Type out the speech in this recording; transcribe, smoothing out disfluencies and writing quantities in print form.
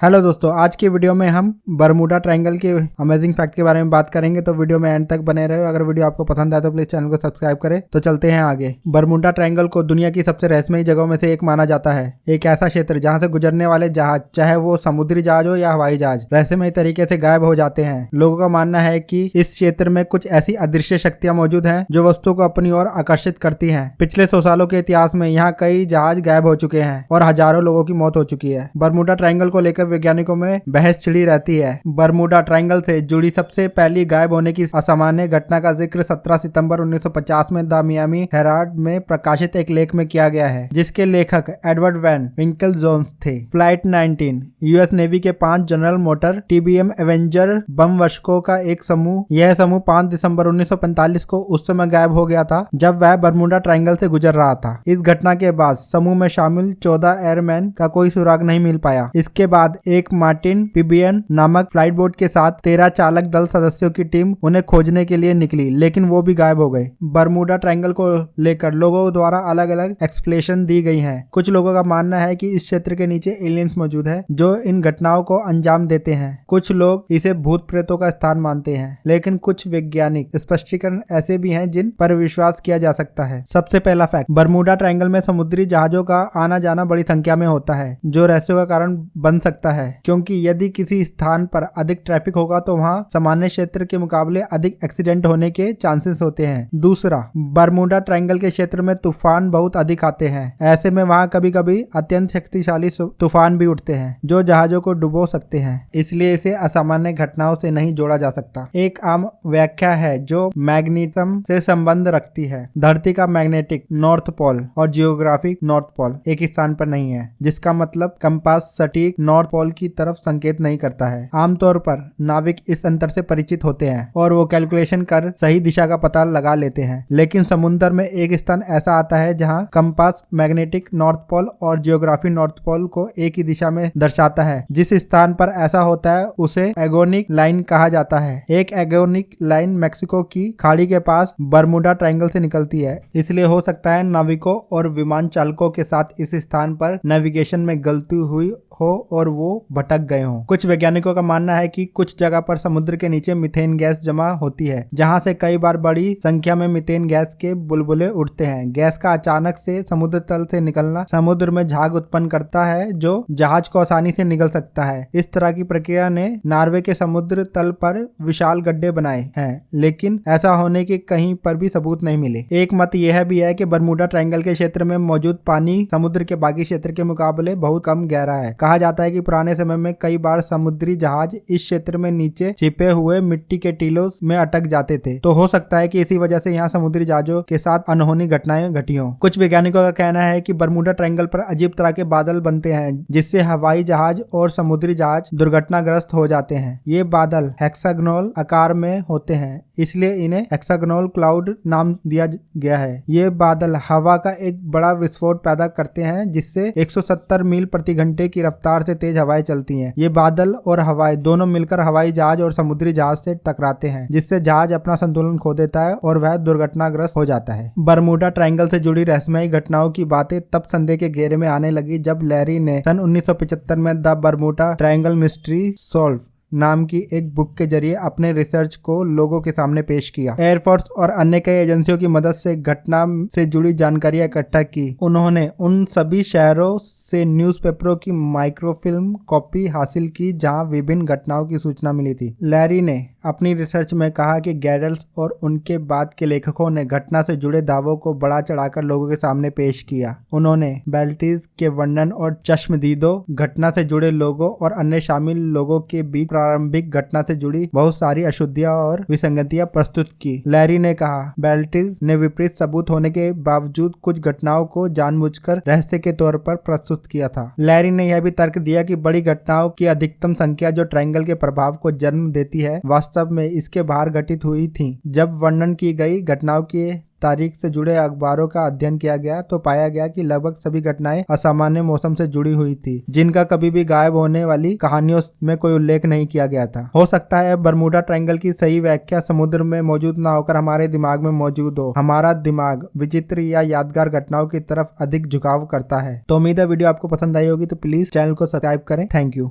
Hello दोस्तों, आज की वीडियो में हम बरमूडा ट्रायंगल के अमेजिंग फैक्ट के बारे में बात करेंगे। तो वीडियो में एंड तक बने रहे। अगर वीडियो आपको पसंद आए तो प्लीज चैनल को सब्सक्राइब करें। तो चलते हैं आगे। बरमूडा ट्रायंगल को दुनिया की सबसे रहस्यमयी जगहों में से एक माना जाता है। एक ऐसा क्षेत्र जहां से गुजरने वाले जहाज, चाहे वो समुद्री जहाज हो या हवाई जहाज, रहस्यमयी तरीके से गायब हो जाते हैं। लोगों का मानना है कि इस क्षेत्र में कुछ ऐसी अदृश्य शक्तियां मौजूद हैं जो वस्तुओं को अपनी ओर आकर्षित करती हैं। पिछले 100 सालों के इतिहास में यहाँ कई जहाज गायब हो चुके हैं और हजारों लोगों की मौत हो चुकी है। बरमूडा ट्रायंगल को लेकर वैज्ञानिकों में बहस छिड़ी रहती है। बरमूडा ट्रायंगल से जुड़ी सबसे पहली गायब होने की असामान्य घटना का जिक्र 17 सितंबर 1950 में द मियामी हेराल्ड में प्रकाशित एक लेख में किया गया है, जिसके लेखक एडवर्ड वैन विंकल जोन्स थे। फ्लाइट 19 यूएस नेवी के 5 जनरल मोटर टीबीएम एवेंजर बम वर्षकों का एक समूह। यह समूह 5 दिसंबर 1945 को उस समय गायब हो गया था जब वह बरमूडा ट्रायंगल से गुजर रहा था। इस घटना के बाद समूह में शामिल 14 एयरमैन का कोई सुराग नहीं मिल पाया। इसके बाद एक मार्टिन पिबियन नामक फ्लाइट बोट के साथ 13 चालक दल सदस्यों की टीम उन्हें खोजने के लिए निकली, लेकिन वो भी गायब हो गए। बरमूडा ट्रायंगल को लेकर लोगों द्वारा अलग अलग एक्सप्लेनेशन दी गई हैं। कुछ लोगों का मानना है कि इस क्षेत्र के नीचे एलियंस मौजूद है जो इन घटनाओं को अंजाम देते हैं। कुछ लोग इसे भूत प्रेतों का स्थान मानते हैं, लेकिन कुछ वैज्ञानिक स्पष्टीकरण ऐसे भी हैं जिन पर विश्वास किया जा सकता है। सबसे पहला फैक्ट, बरमूडा ट्रायंगल में समुद्री जहाजों का आना जाना बड़ी संख्या में होता है, जो रहस्यों का कारण बन सकता है, क्योंकि यदि किसी स्थान पर अधिक ट्रैफिक होगा तो वहां सामान्य क्षेत्र के मुकाबले अधिक एक्सीडेंट होने के चांसेस होते हैं। दूसरा, बरमूडा ट्रायंगल के क्षेत्र में तूफान बहुत अधिक आते हैं। ऐसे में वहां कभी कभी अत्यंत शक्तिशाली तूफान भी उठते हैं जो जहाजों को डुबो सकते हैं, इसलिए इसे असामान्य घटनाओं से नहीं जोड़ा जा सकता। एक आम व्याख्या है जो मैग्नेटिज्म से संबंध रखती है। धरती का मैग्नेटिक नॉर्थ पोल और जियोग्राफिक नॉर्थ पोल एक स्थान पर नहीं है, जिसका मतलब कंपास सटीक नॉर्थ पोल की तरफ संकेत नहीं करता है। आमतौर पर नाविक इस अंतर से परिचित होते हैं और वो कैलकुलेशन कर सही दिशा का पता लगा लेते हैं, लेकिन समुद्र में एक स्थान ऐसा आता है जहां कंपास मैग्नेटिक नॉर्थ पोल और जियोग्राफी नॉर्थ पोल को एक ही दिशा में दर्शाता है। जिस स्थान पर ऐसा होता है उसे एगोनिक लाइन कहा जाता है। एक एगोनिक लाइन मैक्सिको की खाड़ी के पास बरमूडा ट्रायंगल से निकलती है, इसलिए हो सकता है नाविकों और विमान चालकों के साथ इस स्थान पर नेविगेशन में गलती हुई हो और वो भटक गए हों। कुछ वैज्ञानिकों का मानना है कि कुछ जगह पर समुद्र के नीचे मीथेन गैस जमा होती है, जहां से कई बार बड़ी संख्या में मीथेन गैस के बुलबुले उठते हैं। गैस का अचानक से समुद्र तल से निकलना समुद्र में झाग उत्पन्न करता है जो जहाज को आसानी से निगल सकता है। इस तरह की प्रक्रिया ने नॉर्वे के समुद्र तल पर विशाल गड्ढे बनाए हैं, लेकिन ऐसा होने के कहीं पर भी सबूत नहीं मिले। एक मत यह भी है कि बरमूडा ट्रायंगल के क्षेत्र में मौजूद पानी समुद्र के बाकी क्षेत्र के मुकाबले बहुत कम गहरा है। कहा जाता है कि पुराने समय में कई बार समुद्री जहाज इस क्षेत्र में नीचे छिपे हुए मिट्टी के टीलों में अटक जाते थे, तो हो सकता है कि इसी वजह से यहाँ समुद्री जहाजों के साथ अनहोनी घटनाएं घटी हों। कुछ वैज्ञानिकों का कहना है कि बरमूडा ट्रायंगल पर अजीब तरह के बादल बनते हैं, जिससे हवाई जहाज और समुद्री जहाज दुर्घटनाग्रस्त हो जाते हैं। ये बादल हेक्सागोनल आकार में होते हैं, इसलिए इन्हें हेक्सागोनल क्लाउड नाम दिया गया है। ये बादल हवा का एक बड़ा विस्फोट पैदा करते हैं, जिससे 170 मील प्रति घंटे की रफ्तार से तेज हवाएं चलती हैं। ये बादल और हवाएं दोनों मिलकर हवाई जहाज और समुद्री जहाज से टकराते हैं, जिससे जहाज अपना संतुलन खो देता है और वह दुर्घटनाग्रस्त हो जाता है। बरमूडा ट्रायंगल से जुड़ी रहस्यमयी घटनाओं की बातें तब संदेह के घेरे में आने लगी जब लैरी ने सन 1975 में the Bermuda triangle mystery solve नाम की एक बुक के जरिए अपने रिसर्च को लोगों के सामने पेश किया। एयरफोर्स और अन्य कई एजेंसियों की मदद से घटना से जुड़ी जानकारियां इकट्ठा की। उन्होंने उन सभी शहरों से न्यूज़पेपरों की माइक्रोफिल्म कॉपी हासिल की जहां विभिन्न घटनाओं की सूचना मिली थी। लैरी ने अपनी रिसर्च में कहा कि गैडल्स और उनके बाद के लेखकों ने घटना से जुड़े दावों को बढ़ा चढ़ाकर लोगों के सामने पेश किया। उन्होंने बेल्टीज के वर्णन और चश्मदीदों, घटना से जुड़े लोगों और अन्य शामिल लोगों के बीच प्रारंभिक घटना से जुड़ी बहुत सारी अशुद्धियां और विसंगतियां प्रस्तुत की। लैरी ने कहा, बेल्टीज ने विपरीत सबूत होने के बावजूद कुछ घटनाओं को जानबूझकर रहस्य के तौर पर प्रस्तुत किया था। लैरी ने यह भी तर्क दिया कि बड़ी घटनाओं की अधिकतम संख्या जो ट्रायंगल के प्रभाव को जन्म देती है, वास्तव में इसके बाहर घटित हुई थी। जब वर्णन की गई घटनाओं की तारीख से जुड़े अखबारों का अध्ययन किया गया तो पाया गया कि लगभग सभी घटनाएं असामान्य मौसम से जुड़ी हुई थी, जिनका कभी भी गायब होने वाली कहानियों में कोई उल्लेख नहीं किया गया था। हो सकता है बरमूडा ट्रायंगल की सही व्याख्या समुद्र में मौजूद ना होकर हमारे दिमाग में मौजूद हो। हमारा दिमाग विचित्र या यादगार घटनाओं की तरफ अधिक झुकाव करता है। तो उम्मीद है वीडियो आपको पसंद आई होगी, तो प्लीज चैनल को सब्सक्राइब करें। Thank you.